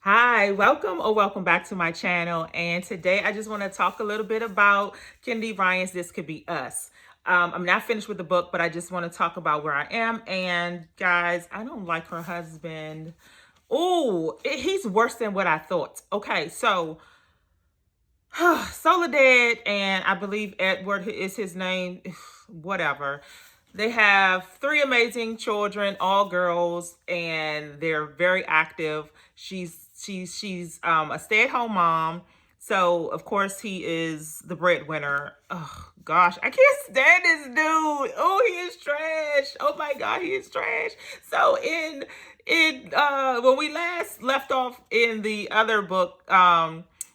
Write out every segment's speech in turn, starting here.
Hi, welcome or welcome back to my channel. And today I just want to talk a little bit about Kennedy Ryan's This Could Be Us. I'm not finished with the book, but I just want to talk about where I am. And guys, I don't like her husband. Oh, he's worse than what I thought. Okay, so Soledad and I believe Edward is his name, whatever. They have three amazing children, all girls, and they're very active. She's a stay-at-home mom. So of course he is the breadwinner. Oh gosh, I can't stand this dude. Oh, he is trash. Oh my god, he is trash. So in when we last left off in the other book,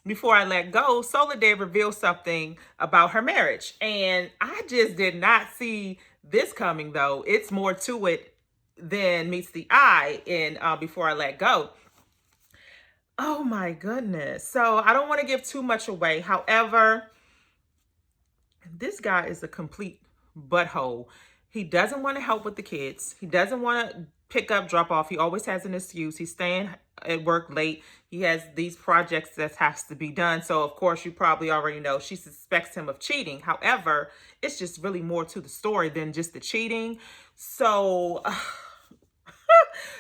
before I let go, Soledad revealed something about her marriage. And I just did not see this coming, though. It's more to it than meets the eye in Before I Let Go. Oh my goodness. So I don't want to give too much away. However, this guy is a complete butthole. He doesn't want to help with the kids. He doesn't want to pick up, drop off. He always has an excuse. He's staying at work late. He has these projects that has to be done. So of course you probably already know she suspects him of cheating. However, it's just really more to the story than just the cheating. So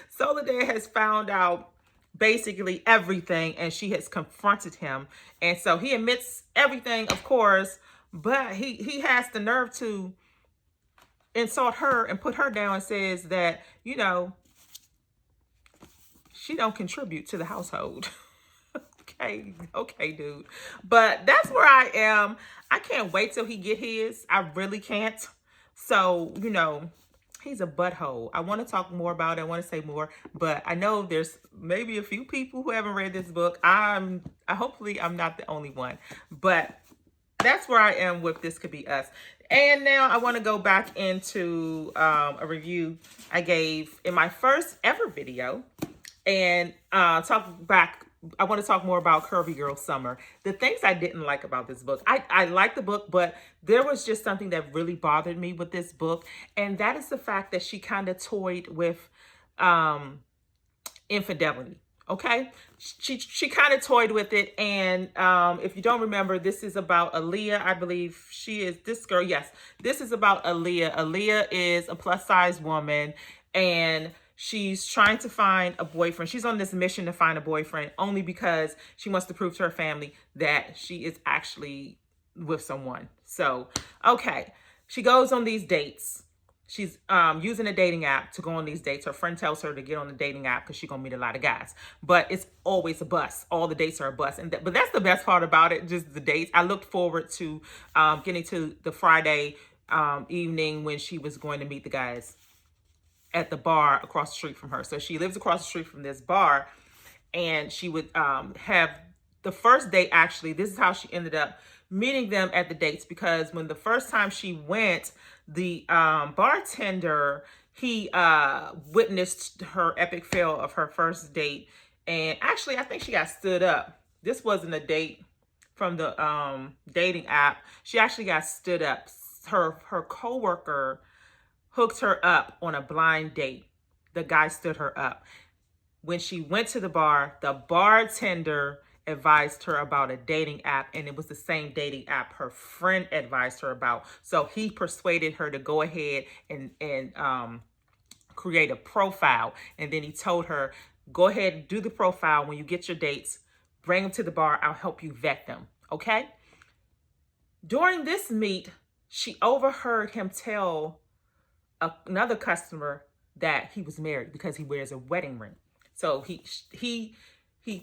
Soledad has found out basically everything and she has confronted him. And so he admits everything, of course, but he has the nerve to insult her and put her down and says that, you know, she don't contribute to the household. Okay, dude. But that's where I am. I can't wait till he get his. I really can't. So, you know, he's a butthole. I want to talk more about it. I want to say more, but I know there's maybe a few people who haven't read this book. Hopefully I'm not the only one, but that's where I am with This Could Be Us. And now I want to go back into a review I gave in my first ever video and I want to talk more about Curvy Girl Summer. The things I didn't like about this book. I like the book, but there was just something that really bothered me with this book. And that is the fact that she kind of toyed with infidelity. Okay, she kind of toyed with it, and if you don't remember, this is about Aaliyah. I believe she is this girl. Yes, this is about Aaliyah. Aaliyah is a plus size woman, and she's trying to find a boyfriend. She's on this mission to find a boyfriend only because she wants to prove to her family that she is actually with someone. So, okay, she goes on these dates. She's using a dating app to go on these dates. Her friend tells her to get on the dating app because she's going to meet a lot of guys. But it's always a bust. All the dates are a bust. But that's the best part about it, just the dates. I looked forward to getting to the Friday evening when she was going to meet the guys at the bar across the street from her. So she lives across the street from this bar. And she would have the first date, actually. This is how she ended up meeting them at the dates, because when the first time she went, the bartender, he witnessed her epic fail of her first date. And actually, I think she got stood up. This wasn't a date from the dating app. She actually got stood up. Her coworker hooked her up on a blind date. The guy stood her up. When she went to the bar, the bartender advised her about a dating app, and it was the same dating app her friend advised her about. So he persuaded her to go ahead and create a profile. And then he told her, go ahead and do the profile. When you get your dates, bring them to the bar. I'll help you vet them. Okay? During this meet, she overheard him tell another customer that he was married because he wears a wedding ring. So he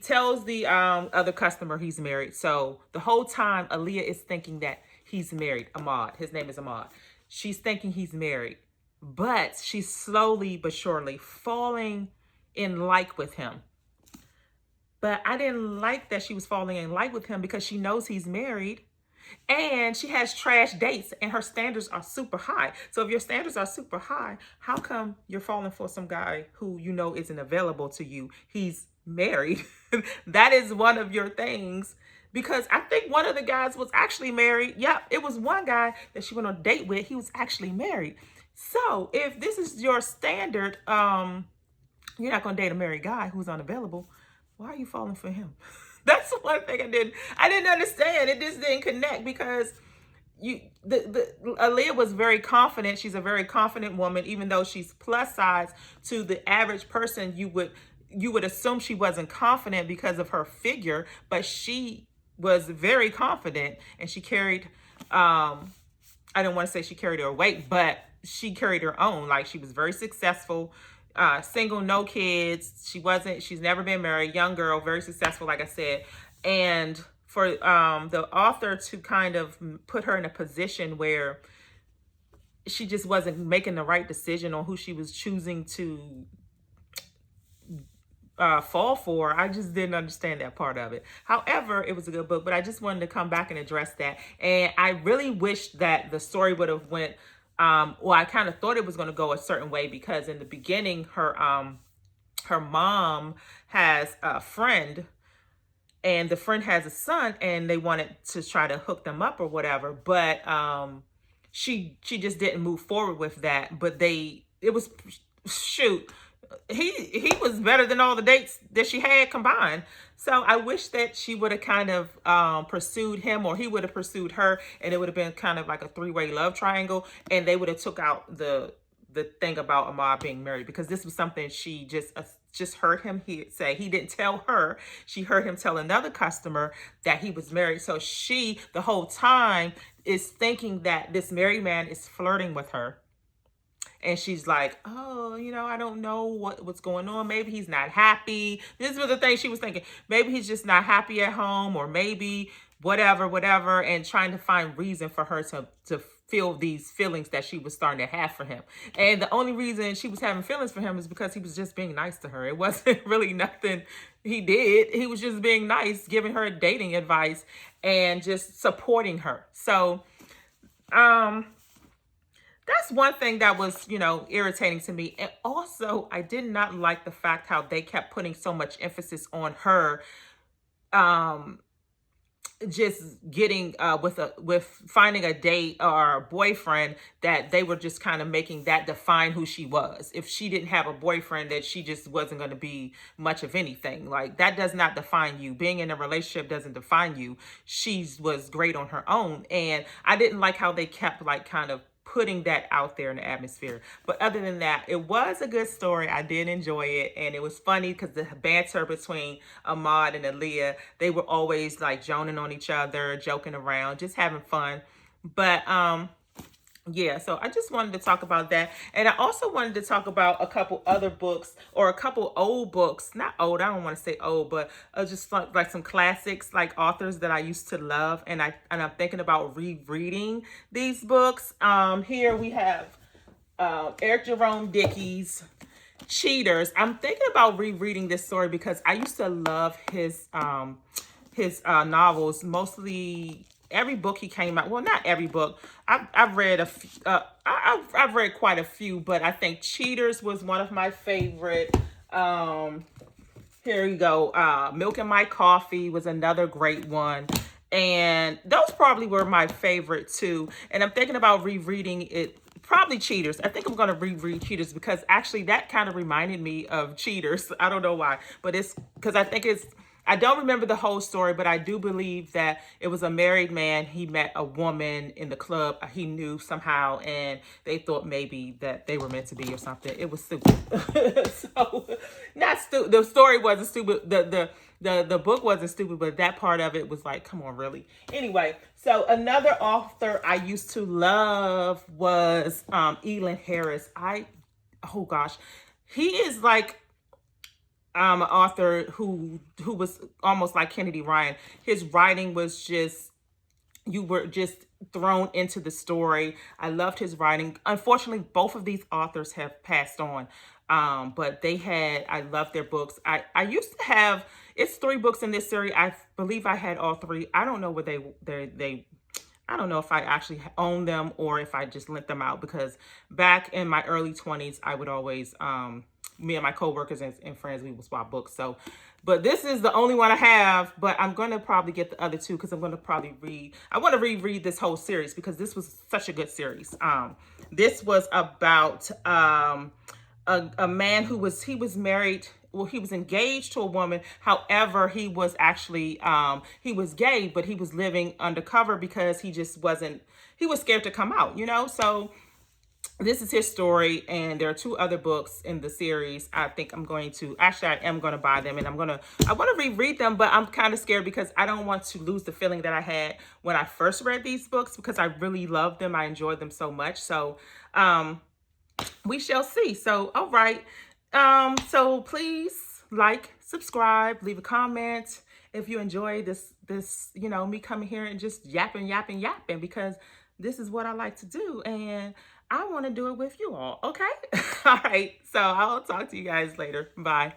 tells the other customer he's married. So the whole time, Aaliyah is thinking that he's married. Ahmad, his name is Ahmad. She's thinking he's married, but she's slowly but surely falling in like with him. But I didn't like that she was falling in like with him because she knows he's married. And she has trash dates and her standards are super high. So if your standards are super high, how come you're falling for some guy who you know isn't available to you? He's married. That is one of your things. Because I think one of the guys was actually married. Yep, it was one guy that she went on a date with. He was actually married. So if this is your standard, you're not going to date a married guy who's unavailable. why are you falling for him? That's one thing I didn't understand. It just didn't connect because the Aaliyah was very confident. She's a very confident woman, even though she's plus size. To the average person, you would assume she wasn't confident because of her figure, but she was very confident, and she carried I don't want to say she carried her weight, but she carried her own. Like, she was very successful, single, no kids. She's never been married, young girl, very successful, like I said. And for the author to kind of put her in a position where she just wasn't making the right decision on who she was choosing to fall for, I just didn't understand that part of it. However, it was a good book, but I just wanted to come back and address that. And I really wish that the story would have went, well, I kind of thought it was going to go a certain way, because in the beginning, her mom has a friend, and the friend has a son, and they wanted to try to hook them up or whatever, but she just didn't move forward with that. But it was, shoot, he was better than all the dates that she had combined. So I wish that she would have kind of pursued him, or he would have pursued her, and it would have been kind of like a three-way love triangle, and they would have took out the thing about Ahmad being married, because this was something she just heard him say. He didn't tell her. She heard him tell another customer that he was married. So she, the whole time, is thinking that this married man is flirting with her. And she's like, oh, I don't know what's going on. Maybe he's not happy. This was the thing she was thinking. Maybe he's just not happy at home, or maybe whatever, and trying to find reason for her to feel these feelings that she was starting to have for him. And the only reason she was having feelings for him is because he was just being nice to her. It wasn't really nothing he did. He was just being nice, giving her dating advice, and just supporting her. So, that's one thing that was, irritating to me. And also, I did not like the fact how they kept putting so much emphasis on her just getting with finding a date or a boyfriend, that they were just kind of making that define who she was. If she didn't have a boyfriend, that she just wasn't going to be much of anything. Like, that does not define you. Being in a relationship doesn't define you. She was great on her own. And I didn't like how they kept like kind of putting that out there in the atmosphere. But other than that, it was a good story. I did enjoy it. And it was funny because the banter between Ahmad and Aaliyah, they were always like joning on each other, joking around, just having fun. But yeah, so I just wanted to talk about that. And I also wanted to talk about a couple other books, or a couple old books. Not old, I don't want to say old, but just like some classics, like authors that I used to love. And I'm thinking about rereading these books. Here we have Eric Jerome Dickey's Cheaters. I'm thinking about rereading this story because I used to love his novels. Mostly every book he came out. Well, not every book. I've read a few, I've read quite a few, but I think Cheaters was one of my favorite. Here you go. Milk and My Coffee was another great one. And those probably were my favorite too. And I'm thinking about rereading it. Probably Cheaters. I think I'm going to reread Cheaters because actually that kind of reminded me of Cheaters. I don't know why, but it's because I don't remember the whole story, but I do believe that it was a married man. He met a woman in the club he knew somehow, and they thought maybe that they were meant to be or something. It was stupid. So, not stupid. The story wasn't stupid. The book wasn't stupid, but that part of it was like, come on, really? Anyway, so another author I used to love was Elin Harris. Oh gosh, he is like an author who was almost like Kennedy Ryan. His writing was just, you were just thrown into the story. I loved his writing. Unfortunately, both of these authors have passed on. But I loved their books. I used to have, it's 3 books in this series. I believe I had all 3. I don't know where I don't know if I actually own them or if I just lent them out, because back in my early 20s, I would always, me and my coworkers and friends, we would swap books. So, but this is the only one I have, but I'm going to probably get the other 2 because I'm going to probably I want to reread this whole series because this was such a good series. This was about, a man he was married. well, he was engaged to a woman. However, he was actually he was gay, but he was living undercover because he just wasn't, he was scared to come out, you know? So this is his story, and there are 2 other books in the series. I think I'm going to, actually I am going to buy them, and I want to reread them, but I'm kind of scared because I don't want to lose the feeling that I had when I first read these books, because I really loved them. I enjoyed them so much. So we shall see. So all right, so please like, subscribe, leave a comment if you enjoy this, you know, me coming here and just yapping, because this is what I like to do, and I want to do it with you all. Okay. All right, so I'll talk to you guys later. Bye.